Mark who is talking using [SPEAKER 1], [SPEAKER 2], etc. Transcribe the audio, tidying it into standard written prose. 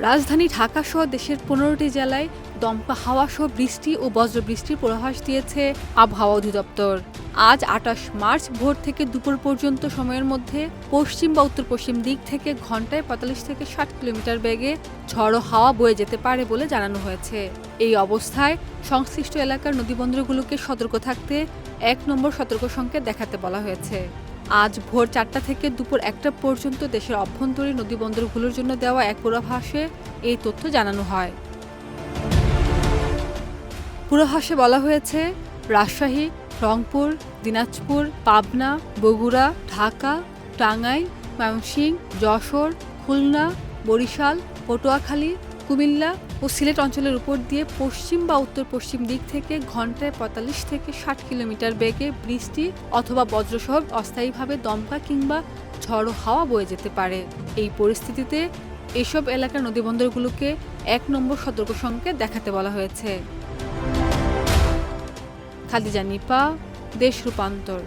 [SPEAKER 1] রাজধানী ঢাকা সহ দেশের ১৫টি জেলায় দমকা হাওয়া সহ বৃষ্টি ও বজ্রবৃষ্টির পূর্বাভাস দিয়েছে আবহাওয়া অধিদপ্তর। আজ ২৮ মার্চ ভোর থেকে দুপুর পর্যন্ত সময়ের মধ্যে পশ্চিম বা উত্তর পশ্চিম দিক থেকে ঘন্টায় ৪৫ থেকে ৬০ কিলোমিটার বেগে ঝড়ো হাওয়া বয়ে যেতে পারে বলে জানানো হয়েছে। এই অবস্থায় সংশ্লিষ্ট এলাকার নদীবন্দরগুলোকে সতর্ক থাকতে ১ নম্বর সতর্ক সংকেত দেখাতে বলা হয়েছে। আজ ভোর ৪টা থেকে দুপুর ১টা পর্যন্ত দেশের অভ্যন্তরীণ নদীবন্দরগুলোর জন্য দেওয়া এক পূর্বাভাসে এই তথ্য জানানো হয়। পূর্বাভাসে বলা হয়েছে, রাজশাহী, রংপুর, দিনাজপুর, পাবনা, বগুড়া, ঢাকা, টাঙ্গাইল, ময়মনসিংহ, যশোর, খুলনা, বরিশাল, পটুয়াখালী, কুমিল্লা ও সিলেট অঞ্চলের উপর দিয়ে পশ্চিম বা উত্তর পশ্চিম দিক থেকে ঘন্টায় ৪৫ থেকে ৬০ কিলোমিটার বেগে বৃষ্টি অথবা বজ্রসহ অস্থায়ীভাবে দমকা কিংবা ঝড়ো হাওয়া বয়ে যেতে পারে। এই পরিস্থিতিতে এসব এলাকার নদীবন্দরগুলোকে ১ নম্বর সতর্ক সংকেত দেখাতে বলা হয়েছে। খাদিজা নিপা, দেশ রূপান্তর।